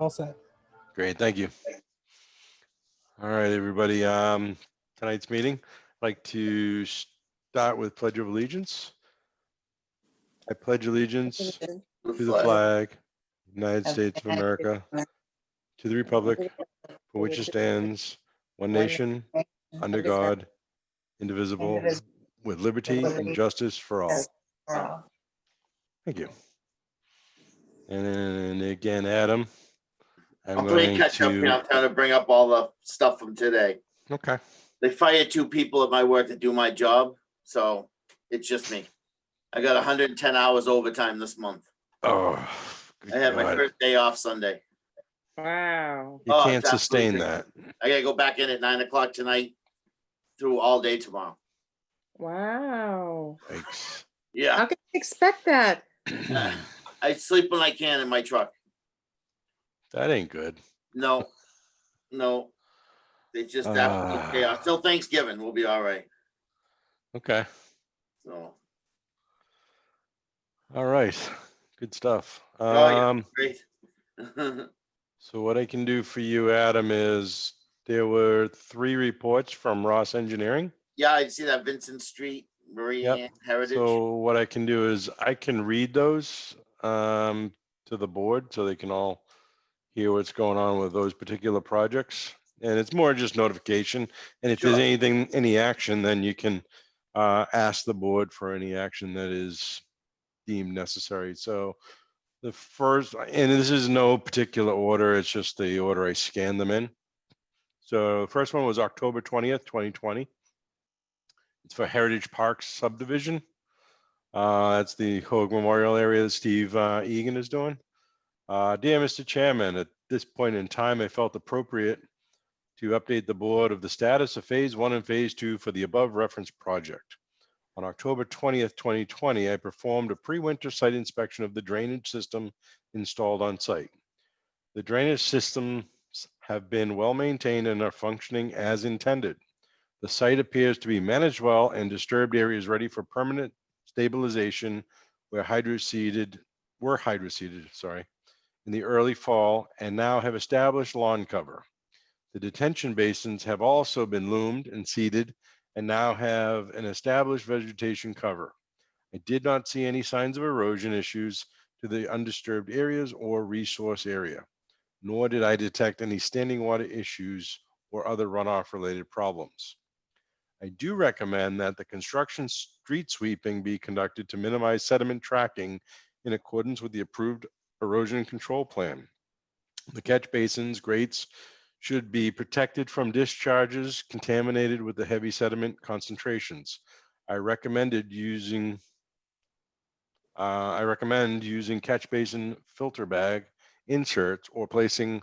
All set. Great, thank you. All right, everybody. Tonight's meeting, I'd like to start with Pledge of Allegiance. I pledge allegiance to the flag, United States of America, to the republic for which it stands, one nation, under God, indivisible, with liberty and justice for all. Thank you. And then again, Adam, I'm playing catch up here. I'm trying to bring up all the stuff from today. Okay. They fired 2 people at my work to do my job, so it's just me. I got 110 hours overtime this month. Oh, I had my first day off Sunday. Wow. You can't sustain that. I gotta go back in at 9 o'clock tonight through all day tomorrow. Wow. Thanks. Yeah. How can I expect that? I sleep when I can in my truck. That ain't good. No. They just after day off. Till Thanksgiving, we'll be all right. Okay. So. All right. Good stuff. Great. So what I can do for you, Adam, is there were 3 reports from Ross Engineering. Yeah, I see that Vincent Street, Marine Heritage. So what I can do is I can read those to the board so they can all hear what's going on with those particular projects. And it's more just notification. And if there's anything, any action, then you can ask the board for any action that is deemed necessary. So the first, and this is no particular order, it's just the order I scanned them in. So the first one was October 20th, 2020. It's for Heritage Park subdivision. That's the Hoag Memorial area that Steve Egan is doing. Dear Mr. Chairman, at this point in time, I felt appropriate to update the board of the status of phase 1 and phase 2 for the above referenced project. On October 20th, 2020, I performed a pre-winter site inspection of the drainage system installed on site. The drainage systems have been well maintained and are functioning as intended. The site appears to be managed well and disturbed areas ready for permanent stabilization were hydroseeded in the early fall and now have established lawn cover. The detention basins have also been loomed and seeded and now have an established vegetation cover. I did not see any signs of erosion issues to the undisturbed areas or resource area, nor did I detect any standing water issues or other runoff related problems. I do recommend that the construction street sweeping be conducted to minimize sediment tracking in accordance with the approved erosion control plan. The catch basins, grates, should be protected from discharges contaminated with the heavy sediment concentrations. I recommend using catch basin filter bag inserts or placing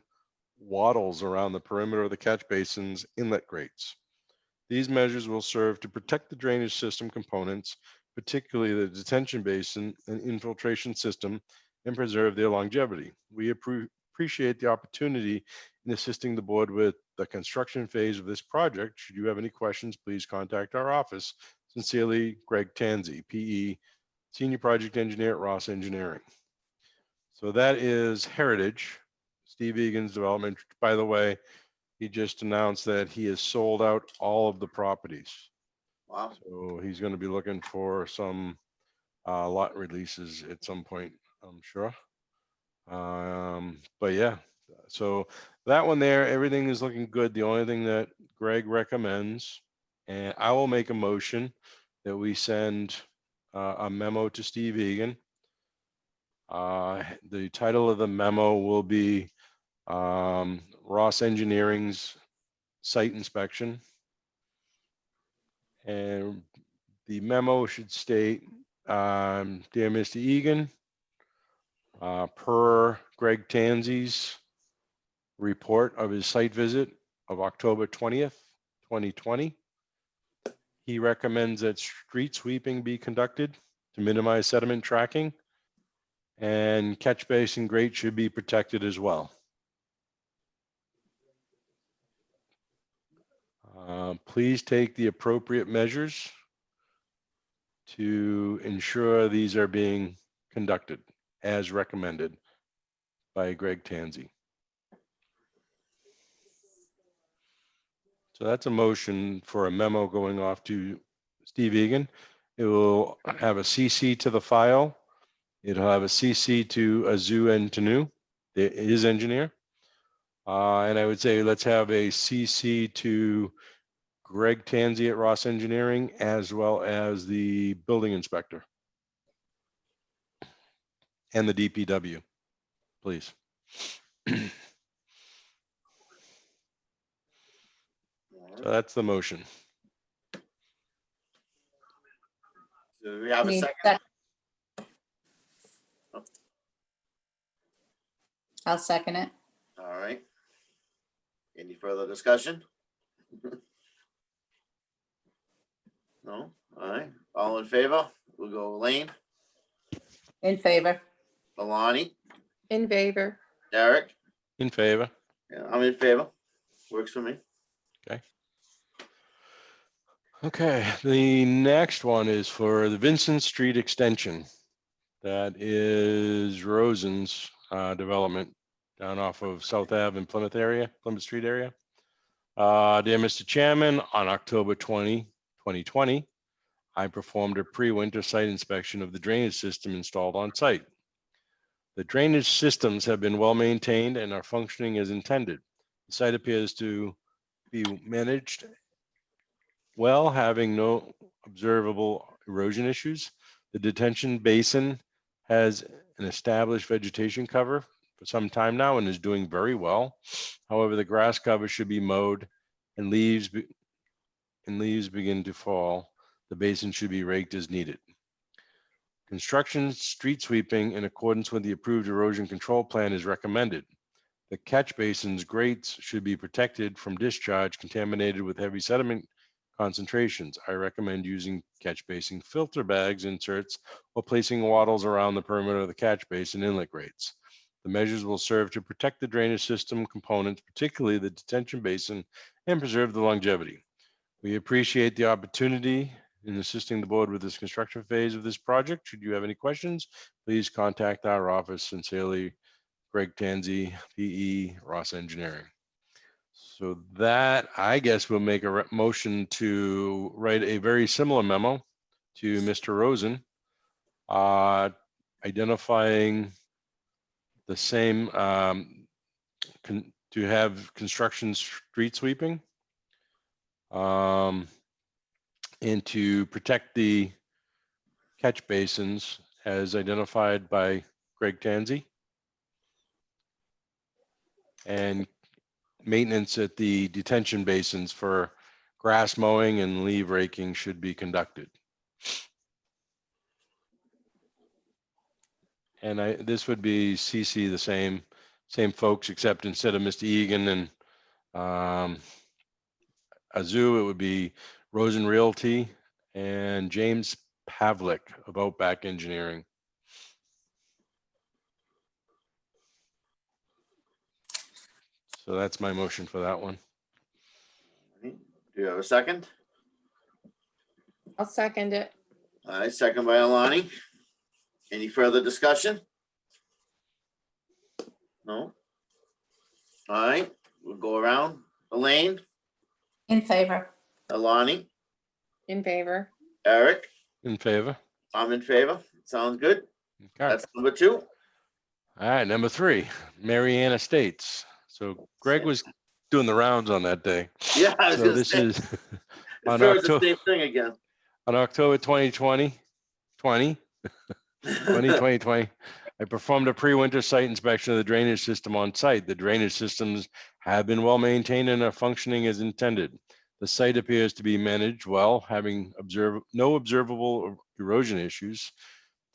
wattles around the perimeter of the catch basin's inlet grates. These measures will serve to protect the drainage system components, particularly the detention basin and infiltration system, and preserve their longevity. We appreciate the opportunity in assisting the board with the construction phase of this project. Should you have any questions, please contact our office. Sincerely, Greg Tanzi, PE, Senior Project Engineer at Ross Engineering. So that is Heritage, Steve Egan's development. By the way, he just announced that he has sold out all of the properties. Wow. So he's going to be looking for some lot releases at some point, I'm sure. But yeah, so that one there, everything is looking good. The only thing that Greg recommends, and I will make a motion that we send a memo to Steve Egan. The title of the memo will be Ross Engineering's site inspection. And the memo should state, dear Mr. Egan, per Greg Tanzi's report of his site visit of October 20th, 2020, he recommends that street sweeping be conducted to minimize sediment tracking, and catch basin grate should be protected as well. Please take the appropriate measures to ensure these are being conducted as recommended by Greg Tanzi. So that's a motion for a memo going off to Steve Egan. It will have a CC to the file. It'll have a CC to Azu and Tanu, his engineer. And I would say let's have a CC to Greg Tanzi at Ross Engineering, as well as the building inspector and the DPW, please. So that's the motion. Do we have a Need second? that- I'll second it. All right. Any further discussion? No? All right. All in favor? We'll go Elaine, In favor. Alani, In favor. Derek. In favor. Yeah, I'm in favor. Works for me. Okay, the next one is for the Vincent Street Extension. That is Rosen's development down off of South Ave and Plymouth area, Plymouth Street area. Dear Mr. Chairman, on October 20, 2020, I performed a pre-winter site inspection of the drainage system installed on site. The drainage systems have been well maintained and are functioning as intended. The site appears to be managed well, having no observable erosion issues. The detention basin has an established vegetation cover for some time now and is doing very well. However, the grass cover should be mowed and leaves begin to fall. The basin should be raked as needed. Construction street sweeping in accordance with the approved erosion control plan is recommended. The catch basin's grates should be protected from discharge contaminated with heavy sediment concentrations. I recommend using catch basin filter bags inserts or placing wattles around the perimeter of the catch basin inlet grates. The measures will serve to protect the drainage system components, particularly the detention basin, and preserve the longevity. We appreciate the opportunity in assisting the board with this construction phase of this project. Should you have any questions, please contact our office. Sincerely, Greg Tanzi, PE, Ross Engineering. So that, I guess, we'll make a motion to write a very similar memo to Mr. Rosen, identifying the same, to have construction street sweeping, and to protect the catch basins as identified by Greg Tanzi, and maintenance at the detention basins for grass mowing and leaf raking should be conducted. And this would be CC the same folks, except instead of Mr. Egan and Azu, it would be Rosen Realty and James Pavlik of Outback Engineering. So that's my motion for that one. Do you have a second? I'll second it. All right, second by Alani. Any further discussion? No? All right, we'll go around. Elaine, In favor. Alani, In favor. Eric, In favor? I'm in favor. Sounds good. Okay. That's number 2. All right, number 3, Mariana Estates. So Greg was doing the rounds on that day. Yeah, I was So gonna this say, is on it's the October, same thing again. on October 2020, I performed a pre-winter site inspection of the drainage system on site. The drainage systems have been well maintained and are functioning as intended. The site appears to be managed well, having no observable erosion issues.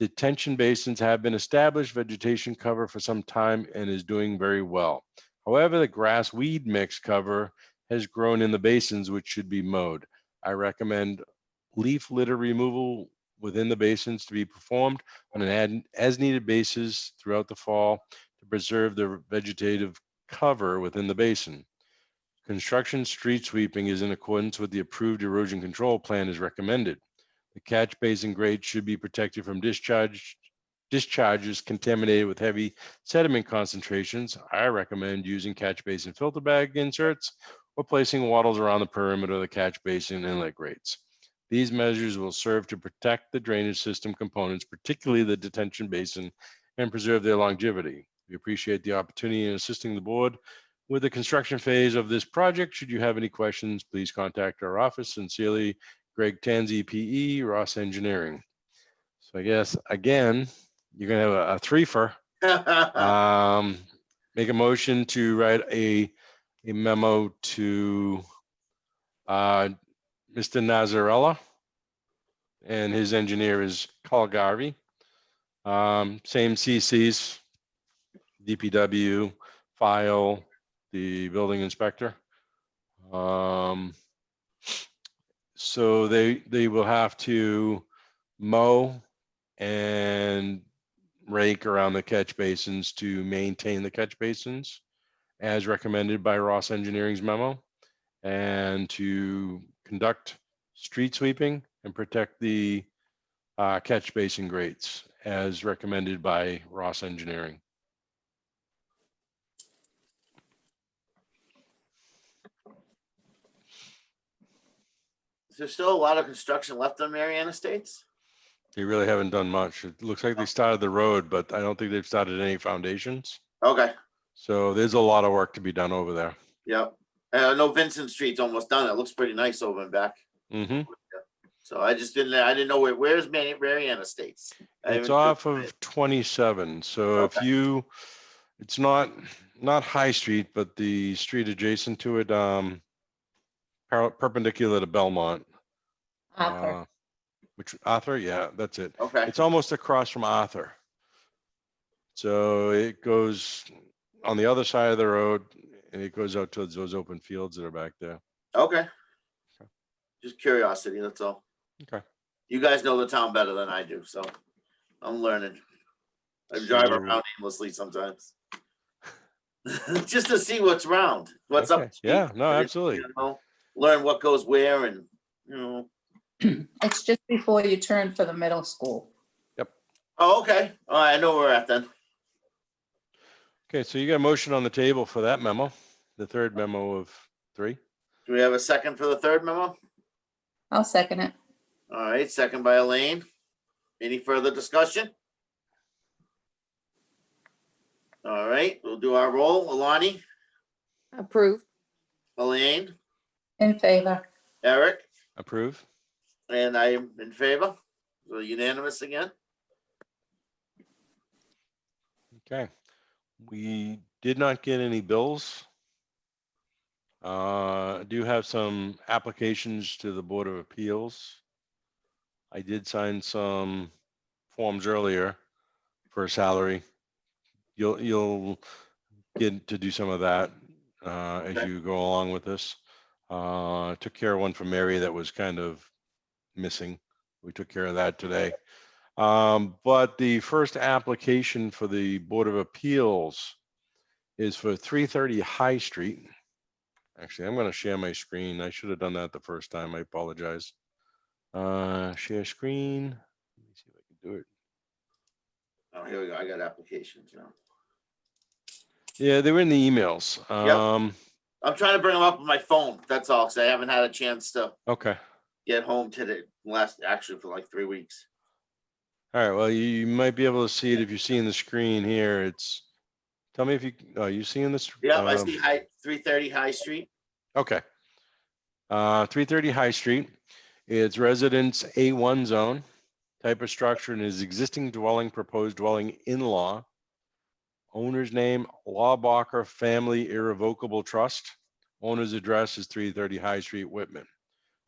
Detention basins have been established, vegetation cover for some time, and is doing very well. However, the grass weed mix cover has grown in the basins, which should be mowed. I recommend leaf litter removal within the basins to be performed on an as needed basis throughout the fall to preserve the vegetative cover within the basin. Construction street sweeping is in accordance with the approved erosion control plan as recommended. The catch basin grade should be protected from discharges contaminated with heavy sediment concentrations. I recommend using catch basin filter bag inserts or placing wattles around the perimeter of the catch basin and inlet grates. These measures will serve to protect the drainage system components, particularly the detention basin, and preserve their longevity. We appreciate the opportunity in assisting the board with the construction phase of this project. Should you have any questions, please contact our office. Sincerely, Greg Tanzi, PE, Ross Engineering. So I guess, again, you're gonna have a threefer. Make a motion to write a memo to Mr. Nazarella, and his engineer is Carl Garvey. Same CCs, DPW, file, the building inspector. So they will have to mow and rake around the catch basins to maintain the catch basins as recommended by Ross Engineering's memo, and to conduct street sweeping and protect the catch basin grates as recommended by Ross Engineering. Is there still a lot of construction left on Mariana Estates? They really haven't done much. It looks like they started the road, but I don't think they've started any foundations. Okay, So there's a lot of work to be done over there. yep. I know Vincent Street's almost done. It looks pretty nice over and back. Mm-hmm. So I didn't know where's Mariana Estates? I It's haven't- off of 27. So if Okay. you, it's not High Street, but the street adjacent to it, perpendicular to Belmont. Arthur. Which Arthur? Yeah, that's it. Okay, It's almost across from Arthur. So it goes on the other side of the road and it goes out towards those open fields that are back there. okay. Just curiosity, that's all. Okay. You guys know the town better than I do, so I'm learning. I drive So- around aimlessly sometimes. Just to see what's around, what's Okay. up. the street. Yeah, no, I didn't, absolutely. you know, learn what goes where and, you know. It's just before you turn for the middle school. Oh, okay. All right, I know where we're at then. Okay, so you got a motion on the table for that memo, the third memo of 3. Do we have a second for the third memo? I'll second it. All right, second by Elaine. Any further discussion? All right, we'll do our roll. Alani, Approved. Elaine, In favor. Eric, Approve. and I am in favor. So unanimous again. Okay. We did not get any bills. I do have some applications to the Board of Appeals. I did sign some forms earlier for a salary. You'll get to do some of that as Okay. you go along with this. Took care of one for Mary that was kind of missing. We took care of that today. But the first application for the Board of Appeals is for 330 High Street. Actually, I'm going to share my screen. I should have done that the first time. I apologize. Share screen. Let me see if I can do it. Oh, here we go. I got applications now. Yeah, they were in the emails. I'm trying to bring them up on my phone. That's all, because I haven't had a chance to Okay. get home today. Actually, for like 3 weeks. All right. Well, you might be able to see it if you're seeing the screen here. It's, tell me if you, are you seeing this? Yeah, I see 330 High Street. Okay. 330 High Street. It's residence A1 zone. Type of structure and is existing dwelling, proposed dwelling in-law. Owner's name, Lawbacher Family Irrevocable Trust. Owner's address is 330 High Street, Whitman.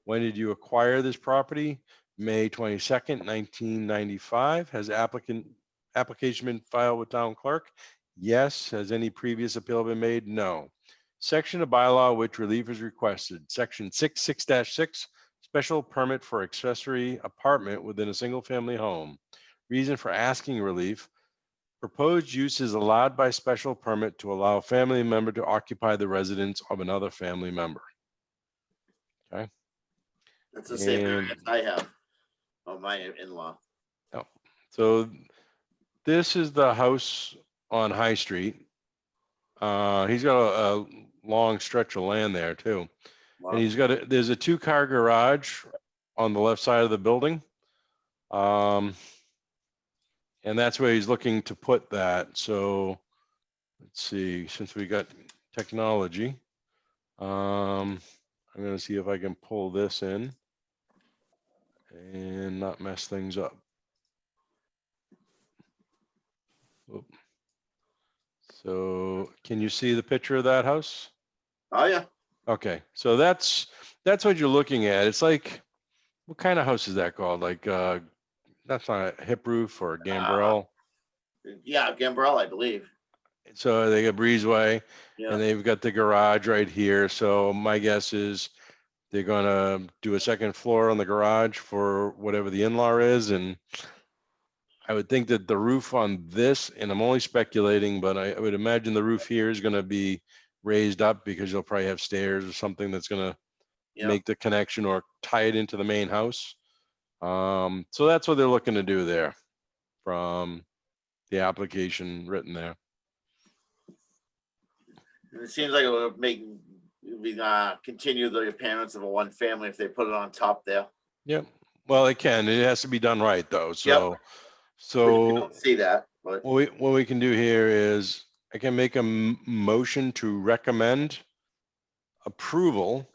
When did you acquire this property? May 22nd, 1995. Has application been filed with town clerk? Yes. Has any previous appeal been made? No. Section of bylaw which relief is requested. Section 6(6) special permit for accessory apartment within a single family home. Reason for asking relief. Proposed use is allowed by special permit to allow a family member to occupy the residence of another family member. Okay. That's the same And- variance I have on my in-law. So this is the house on High Street. He's got a long stretch of land there too. Wow. And there's a 2-car garage on the left side of the building. And that's where he's looking to put that. So let's see, since we got technology, I'm gonna see if I can pull this in and not mess things up. Oop. So can you see the picture of that house? Oh, yeah. Okay, so that's what you're looking at. It's like, what kind of house is that called? Like, that's not a hip roof or a gambrel. Yeah, Gambrel, I believe. So they got breezeway Yeah, and they've got the garage right here. So my guess is they're gonna do a second floor on the garage for whatever the in-law is. And I would think that the roof on this, and I'm only speculating, but I would imagine the roof here is gonna be raised up because you'll probably have stairs or something that's gonna yeah. make the connection or tie it into the main house. So that's what they're looking to do there from the application written there. And it seems like it would continue the appearance of a one family if they put it on top there. Yep. Well, it can. It has to be done right though. So, But you so don't see that, but what we can do here is I can make a motion to recommend approval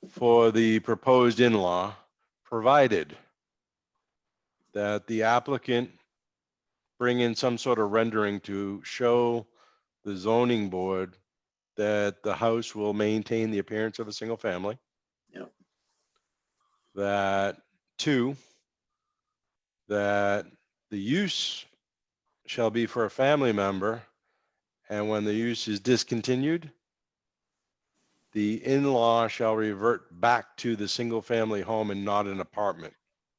for the proposed in-law, provided that the applicant bring in some sort of rendering to show the zoning board that the house will maintain the appearance of a single family. Yep. That 2, that the use shall be for a family member, and when the use is discontinued, the in-law shall revert back to the single family home and not an apartment.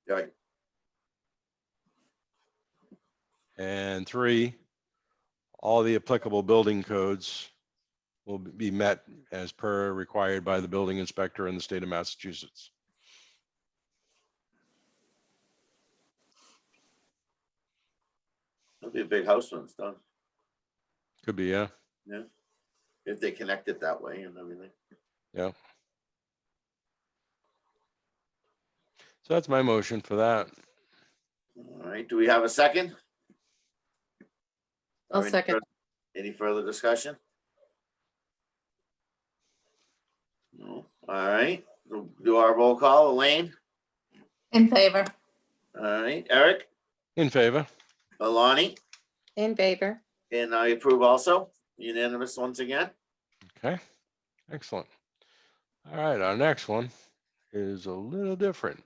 right, And 3, all the applicable building codes will be met as per required by the building inspector in the state of Massachusetts. it'll be a big house when it's done, Could be, yeah. if they connect it that way and everything. Yeah. So that's my motion for that. All right, do we have a second? I'll Or any second. Any further discussion? No, all right, we'll do our roll call. Elaine, In favor. all right, Eric, In favor? Alani, In favor. and I approve also, unanimous once again. Okay, excellent. All right, our next one is a little different.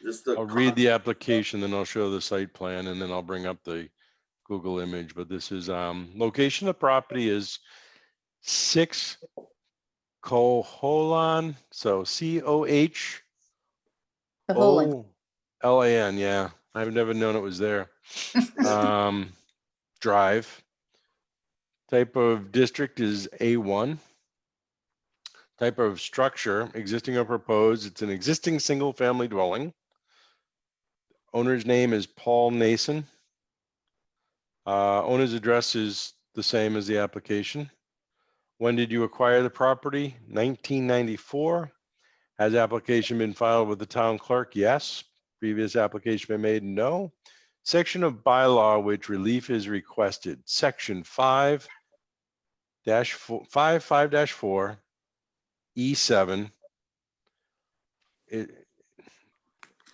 Just the. I'll read the application, then I'll show the site plan, and then I'll bring up the Google image. But this is, location of property is 6 Coholan, so The whole length. Coholan, yeah. I've never known it was there. Drive. Type of district is A1. Type of structure, existing or proposed. It's an existing single-family dwelling. Owner's name is Paul Nason. Owner's address is the same as the application. When did you acquire the property? 1994. Has application been filed with the town clerk? Yes. Previous application been made? No. Section of bylaw which relief is requested. Section 5-4 E7.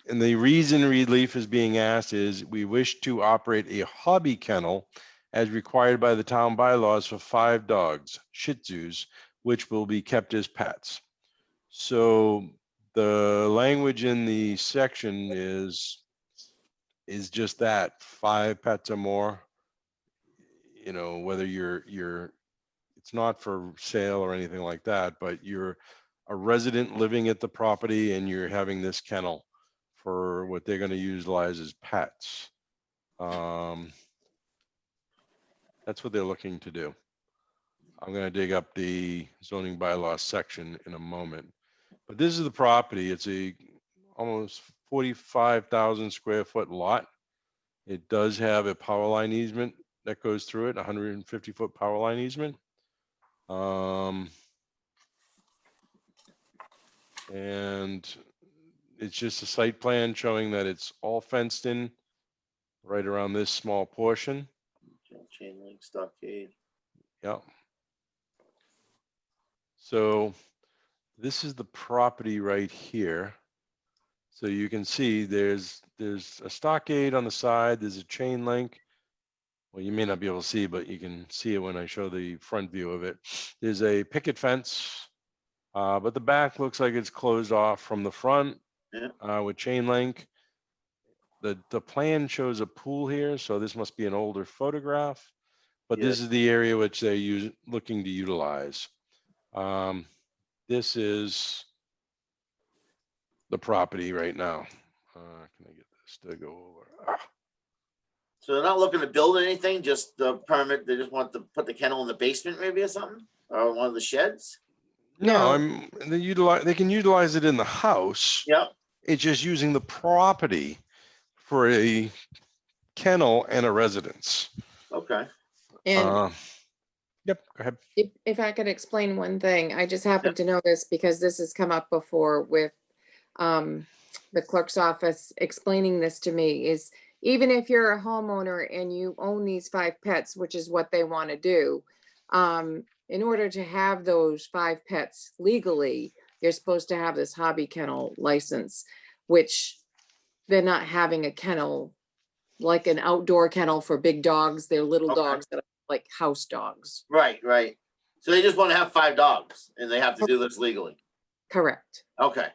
And the reason relief is being asked is we wish to operate a hobby kennel as required by the town bylaws for 5 dogs, Shih Tzus, which will be kept as pets. So the language in the section is just that, 5 pets or more. You know, whether it's not for sale or anything like that, but you're a resident living at the property and you're having this kennel for what they're going to utilize as pets. That's what they're looking to do. I'm going to dig up the zoning bylaw section in a moment, but this is the property. It's a almost 45,000 square foot lot. It does have a power line easement that goes through it, 150-foot power line easement. And it's just a site plan showing that it's all fenced in right around this small portion. Chain link stockade. Yeah. So this is the property right here. So you can see there's a stockade on the side, there's a chain link. Well, you may not be able to see, but you can see it when I show the front view of it. There's a picket fence, but the back looks like it's closed off from the front with chain link. The plan shows a pool here, so this must be an older photograph, but this is the area which they're looking to utilize. This is the property right now. Can I get this to go over? So they're not looking to build anything, just the permit, they just want to put the kennel in the basement maybe or something? Or one of the sheds? No, No. they can utilize it in the house. Yep, It's just using the property for a kennel and a residence. okay. And Yep, go ahead. if I could explain one thing, I just happened to know this because this has come up before with the clerk's office explaining this to me, is even if you're a homeowner and you own these 5 pets, which is what they want to do, in order to have those 5 pets legally, you're supposed to have this hobby kennel license, which they're not having a kennel, like an outdoor kennel for big dogs. They're little Okay. dogs that are like house dogs. Right. So they just want to have 5 dogs and they have to do this legally. Correct. Okay.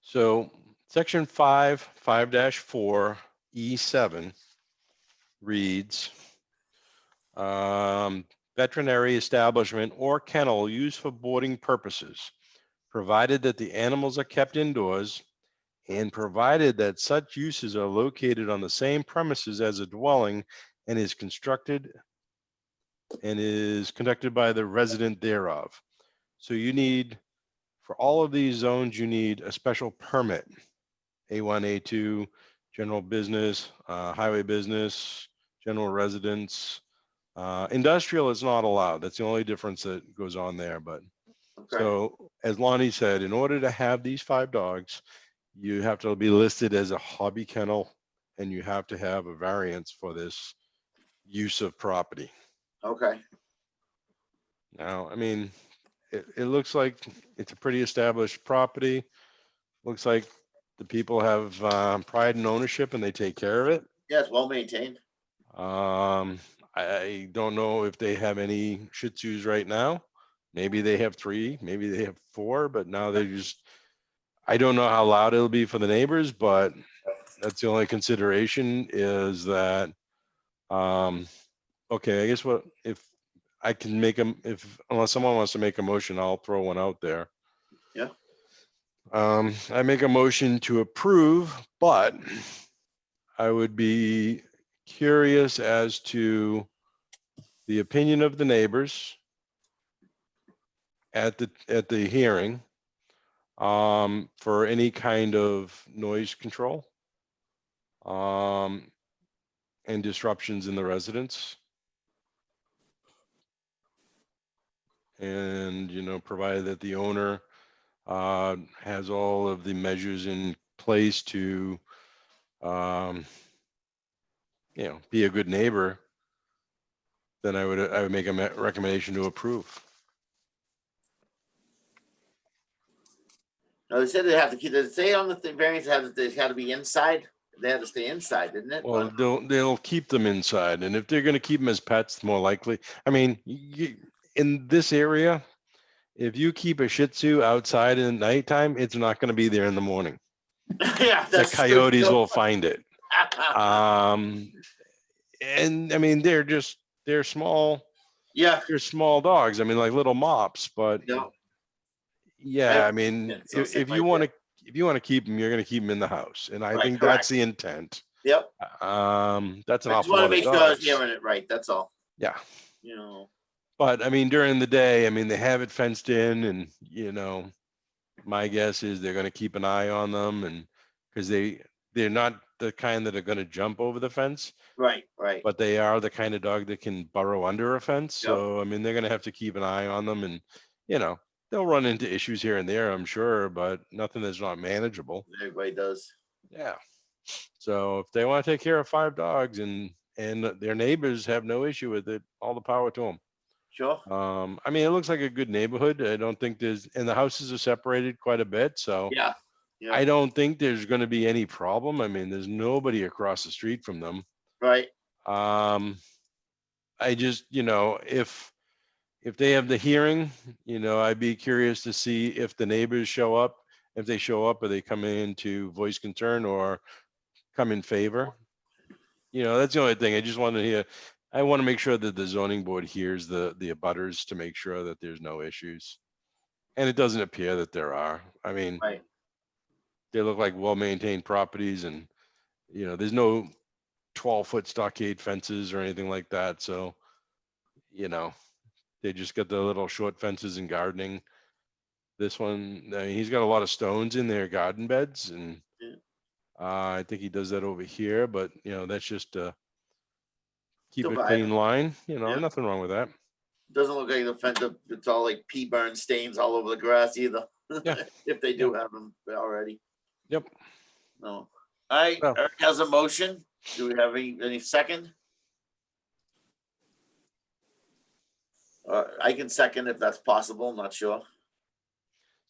So section 5-4 E7 reads, veterinary establishment or kennel used for boarding purposes, provided that the animals are kept indoors and provided that such uses are located on the same premises as a dwelling and is constructed and is conducted by the resident thereof. So you need, for all of these zones, you need a special permit. A1, A2, general business, highway business, general residence. Industrial is not allowed. That's the only difference that goes on there. But Okay. so as Lonnie said, in order to have these 5 dogs, you have to be listed as a hobby kennel and you have to have a variance for this use of property. Okay. Now, I mean, it looks like it's a pretty established property. Looks like the people have pride and ownership and they take care of it. Yeah, it's well maintained. I don't know if they have any Shih Tzus right now. Maybe they have 3, maybe they have 4, but now they just, I don't know how loud it'll be for the neighbors, but that's the only consideration is that, okay, I guess what, if I can make them, unless someone wants to make a motion, I'll throw one out there. Yeah. I make a motion to approve, but I would be curious as to the opinion of the neighbors at the hearing for any kind of noise control and disruptions in the residence. And, provided that the owner has all of the measures in place to, be a good neighbor, then I would make a recommendation to approve. No, they said they have to keep, did it say on the variance that they had to be inside? They had to stay inside, didn't it? Well, they'll keep them inside, and if they're going to keep them as pets, more likely. I mean, in this area, if you keep a Shih Tzu outside in the nighttime, it's not going to be there in the morning. Yeah, The that's true, coyotes too. will find it. And I mean, they're small. Yeah. They're small dogs. I mean, like little mops, but No. yeah, I mean, Yeah, so same if you like want that. to, if you want to keep them, you're going to keep them in the house, and I Right, think correct. that's the intent. Yep. That's an I just awful want lot to make of sure I was dogs. hearing it right. That's all. Yeah. But I mean, during the day, I mean, they have it fenced in, and my guess is they're going to keep an eye on them, and because they're not the kind that are gonna jump over the fence, Right, right. but they are the kind of dog that can burrow under a fence. Yep. So, I mean, they're gonna have to keep an eye on them and, they'll run into issues here and there, I'm sure, but nothing that's not manageable. Everybody does. Yeah. So if they want to take care of 5 dogs and their neighbors have no issue with it, all the power to them. Sure. I mean, it looks like a good neighborhood. I don't think and the houses are separated quite a bit. So Yeah. Yeah. I don't think there's going to be any problem. I mean, there's nobody across the street from them. Right. I just, if they have the hearing, I'd be curious to see if the neighbors show up. If they show up, or they come in to voice concern or come in favor. That's the only thing. I just want to hear. I want to make sure that the zoning board hears the abutters to make sure that there's no issues. And it doesn't appear that there are. I mean, Right. they look like well-maintained properties, and there's no 12-foot stockade fences or anything like that. So, they just got the little short fences and gardening. This one, I mean, he's got a lot of stones in their garden beds, and Yeah. I think he does that over here. But that's just keep Still a got clean it. line. Yeah. Nothing wrong with that. Doesn't look like the fence. It's all like pea burn stains all over the grass either. Yeah. If they do have them already. Yep. No. All right. Well. Eric has a motion. Do we have any second? I can second if that's possible. I'm not sure.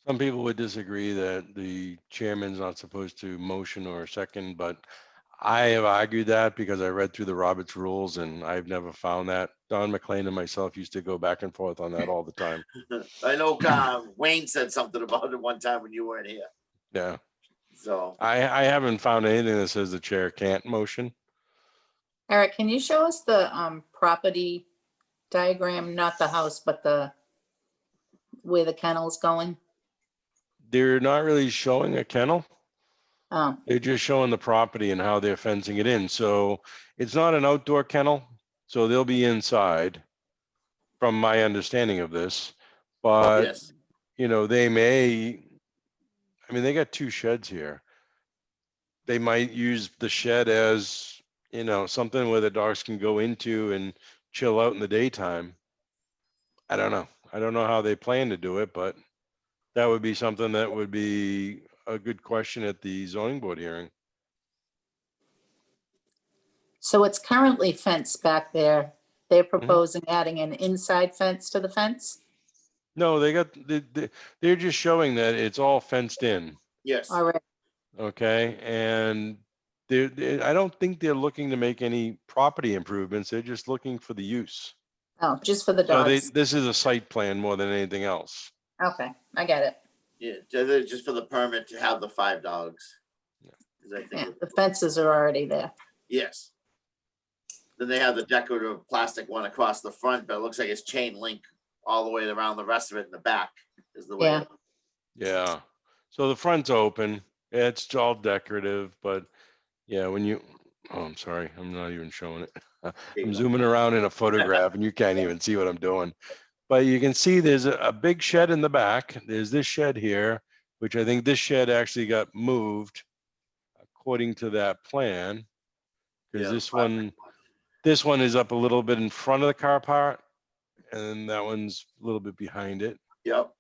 Some people would disagree that the chairman's not supposed to motion or second, but I have argued that because I read through the Roberts rules and I've never found that. Don McLean and myself used to go back and forth on that all the time. I know Wayne said something about it one time when you weren't here. Yeah. So I haven't found anything that says the chair can't motion. Eric, can you show us the property diagram, not the house, but where the kennel's going? They're not really showing a kennel. Oh, They're just showing the property and how they're fencing it in. So it's not an outdoor kennel. So they'll be inside from my understanding of this. But, yes. they may, I mean, they got 2 sheds here. They might use the shed as, something where the dogs can go into and chill out in the daytime. I don't know. I don't know how they plan to do it, but that would be something that would be a good question at the zoning board hearing. so it's currently fenced back there. They're proposing adding an inside fence to the fence? No, they're just showing that it's all fenced in. Yes. All right, Okay. And I don't think they're looking to make any property improvements. They're just looking for the use. oh, just for the So dogs. this is a site plan more than anything else. Okay, I get it. Yeah. Just for the permit to have the 5 dogs. Yeah. 'Cause I think Yeah, it- the fences are already there. Yes. Then they have the decorative plastic one across the front, but it looks like it's chain link all the way around the rest of it in the back is the way. Yeah. Yeah. So the front's open. It's all decorative, but yeah, I'm sorry, I'm not even showing it. I'm zooming around in a photograph and you can't even see what I'm doing. But you can see there's a big shed in the back. There's this shed here, which I think this shed actually got moved according to that plan. Because Yeah, this one is up a little bit in front of the car park, and that one's a little bit behind it. Yep.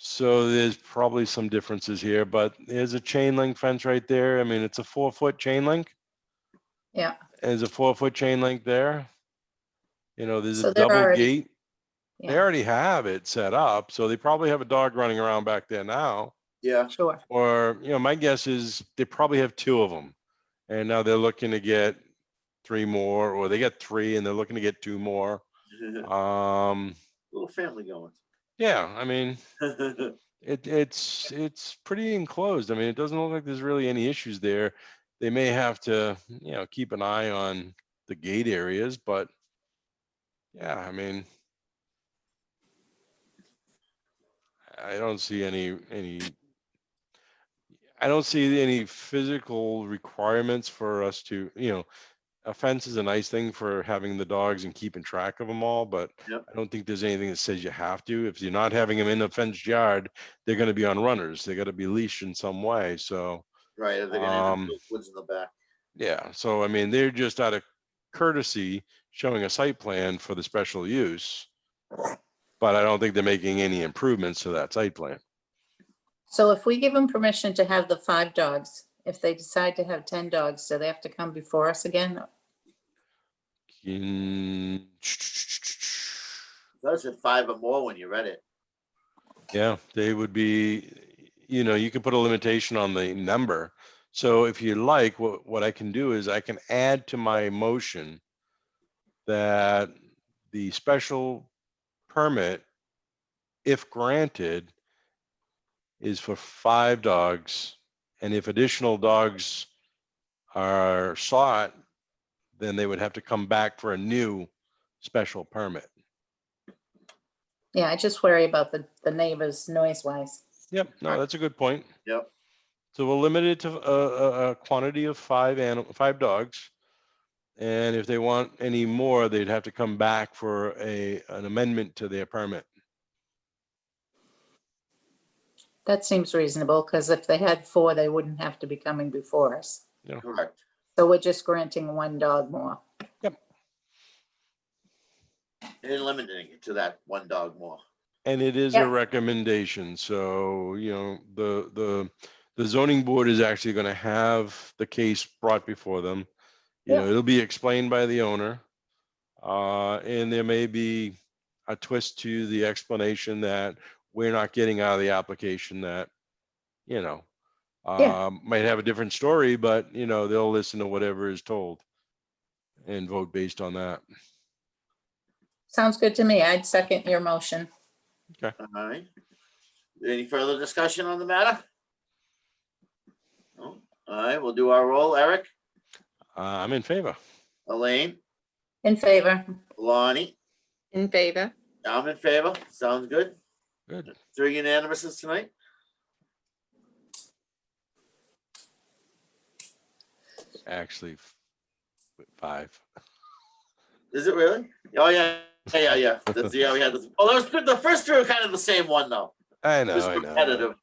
So there's probably some differences here, but there's a chain link fence right there. I mean, it's a 4-foot chain link. Yeah, There's a 4-foot chain link there. There's So a they're double already- gate. They yeah, already have it set up, so they probably have a dog running around back there now. Yeah. sure. Or, my guess is they probably have 2 of them. And now they're looking to get 3 more, or they got 3 and they're looking to get 2 more. Little family going. Yeah, I mean, it's pretty enclosed. I mean, it doesn't look like there's really any issues there. They may have to, keep an eye on the gate areas, but yeah, I mean, I don't see any physical requirements for us to, a fence is a nice thing for having the dogs and keeping track of them all, but Yep. I don't think there's anything that says you have to. If you're not having them in a fenced yard, they're gonna be on runners. They gotta be leashed in some way, so. Right, if they're gonna end up Um, with woods in the back. Yeah, so I mean, they're just out of courtesy showing a site plan for the special use. But I don't think they're making any improvements to that site plan. So if we give them permission to have the 5 dogs, if they decide to have 10 dogs, do they have to come before us again? Those are 5 or more when you read it. Yeah, they would be, you could put a limitation on the number. So if you like, what I can do is I can add to my motion that the special permit, if granted, is for 5 dogs. And if additional dogs are sought, then they would have to come back for a new special permit. Yeah, I just worry about the neighbors noise wise. Yep, no, that's a good point. Yep. So we'll limit it to a quantity of 5 dogs. And if they want any more, they'd have to come back for an amendment to their permit. That seems reasonable, because if they had 4, they wouldn't have to be coming before us. Correct. So we're just granting 1 dog more. And limiting it to that 1 dog more. And it is a Yep. recommendation, so, the zoning board is actually gonna have the case brought before them. Yeah. It'll be explained by the owner. And there may be a twist to the explanation that we're not getting out of the application that, Yeah. might have a different story, but, they'll listen to whatever is told and vote based on that. Sounds good to me. I'd second your motion. All right. Any further discussion on the matter? No? All right, we'll do our roll. Eric, I'm in favor. Elaine, In favor. Lonnie, In favor. I'm in favor. Sounds good. Good. 3 unanimouses tonight. Actually, 5. Is it really? Oh, yeah. Yeah. That's, yeah, we had this. Oh, those, the first 2 are kind of the same one, though. I It know, was I know. repetitive.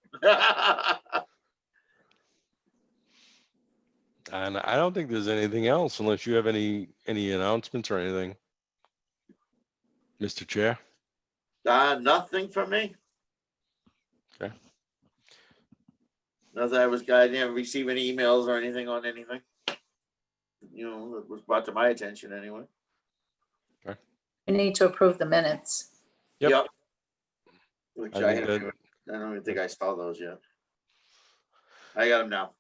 And I don't think there's anything else unless you have any announcements or anything. Mr. Chair? Nothing from me. Okay. Nothing. I didn't receive any emails or anything on anything. That was brought to my attention anyway. We need to approve the minutes. Yep. Which I I think that- don't even think I saw those yet. I got them now.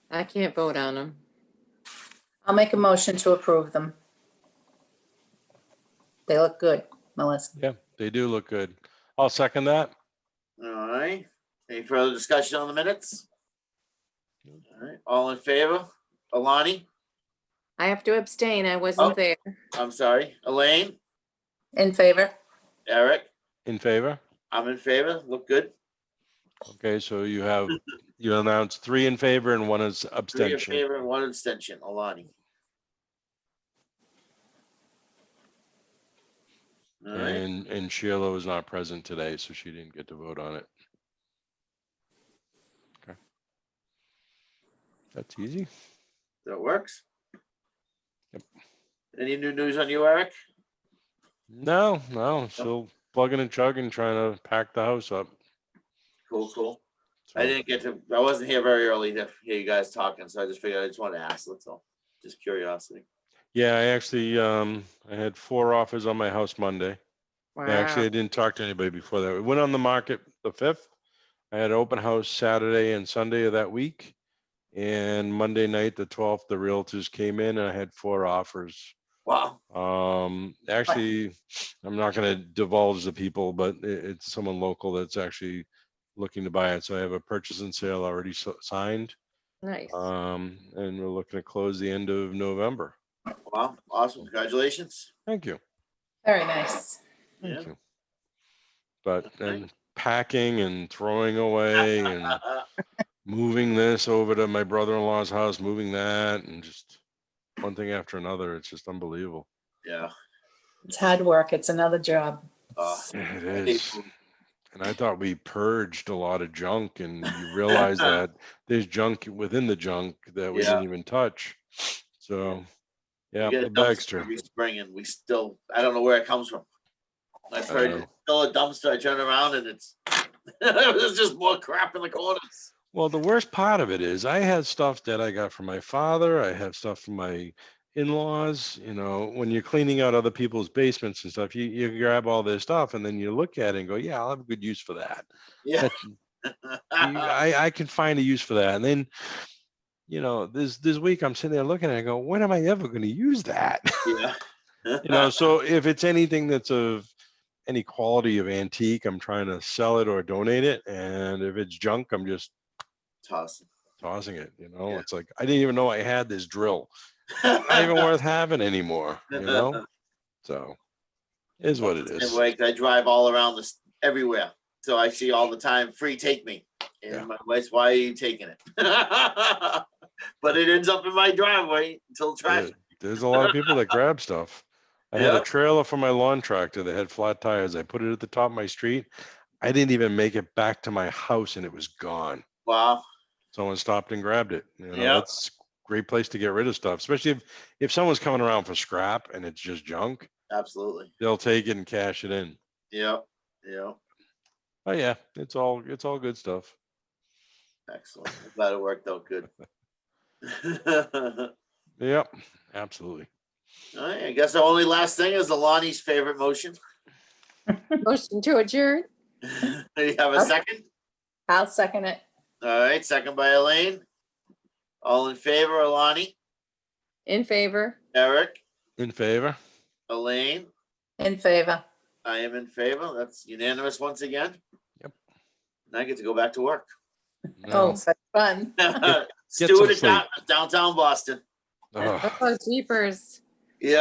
I can't vote on them. I'll make a motion to approve them. They look good, Melissa. Yeah, they do look good. I'll second that. All right. Any further discussion on the minutes? All right. All in favor? Alani? I have to abstain. I Oh. wasn't there. I'm sorry. Elaine? In favor. Eric? In favor? I'm in favor. Look good. Okay, so you announced 3 in favor and 1 is 3 in abstention. favor and 1 abstention. Alani. All right. And Sheila was not present today, so she didn't get to vote on it. Okay. That's easy. That works. Yep. Any new news on you, Eric? No, still plugging and chugging, trying to pack the house up. Cool. So, I wasn't here very early to hear you guys talking, so I just figured I just wanted to ask, that's all. Just curiosity. yeah, I actually, I had 4 offers on my house Monday. Wow. Actually, I didn't talk to anybody before that. It went on the market the 5th. I had an open house Saturday and Sunday of that week. And Monday night, the 12th, the realtors came in and I had 4 offers. Wow. Actually, I'm not going to divulge the people, but it's someone local that's actually looking to buy it. So I have a purchase and sale already signed. Nice. And we're looking to close the end of November. Wow. Awesome. Congratulations. Thank you. Very nice. Thank Yeah. you. But and packing and throwing away and moving this over to my brother-in-law's house, moving that, and just one thing after another. It's just unbelievable. Yeah. It's hard work. It's another job. Yeah, it is. And I thought we purged a lot of junk, and you realize that there's junk within the junk that we Yeah. didn't even touch. So, yeah, We get the a dumpster Bagster. every spring and we still, I don't know where it comes from. I've heard know. it's still a dumpster. I turn around and it's, there's just more crap in the corners. Well, the worst part of it is I had stuff that I got from my father. I have stuff from my in-laws. You know, when you're cleaning out other people's basements and stuff, you grab all their stuff and then you look at it and go, yeah, I'll have a good use for that. Yeah. That's, I can find a use for that. And then, you know, this week I'm sitting there looking at it and go, when am I ever going to use that? Yeah. You know, so if it's anything that's of any quality of antique, I'm trying to sell it or donate it. And if it's junk, I'm just tossing it. You know, Yeah. it's like, I didn't even know I had this drill. Not even worth having anymore, you know? So is what it is. Like I drive all around this everywhere. So I see all the time, free take me. And Yeah. my wife's, why are you taking it? But it ends up in my driveway until trash. There's a lot of people that grab stuff. I had a Yep. trailer for my lawn tractor that had flat tires. I put it at the top of my street. I didn't even make it back to my house and it was gone. Wow. Someone stopped and grabbed it. You know, Yep. that's a great place to get rid of stuff, especially if someone's coming around for scrap and it's just junk, Absolutely. they'll take it and cash it in. Yep. Yep. Oh yeah, it's all good stuff. Excellent. I'm glad it worked out good. Yep, absolutely. All right, I guess the only last thing is Alani's favorite motion. Motion to adjourn. Do you have a second? I'll second it. All right, second by Elaine. All in favor, Alani, In favor. Eric, In favor? Elaine. In favor. I am in favor. That's unanimous once again. Yep. And I get to go back to work. Oh, No. such fun. Stewart some at downtown Boston. Ugh. Oh, jeepers.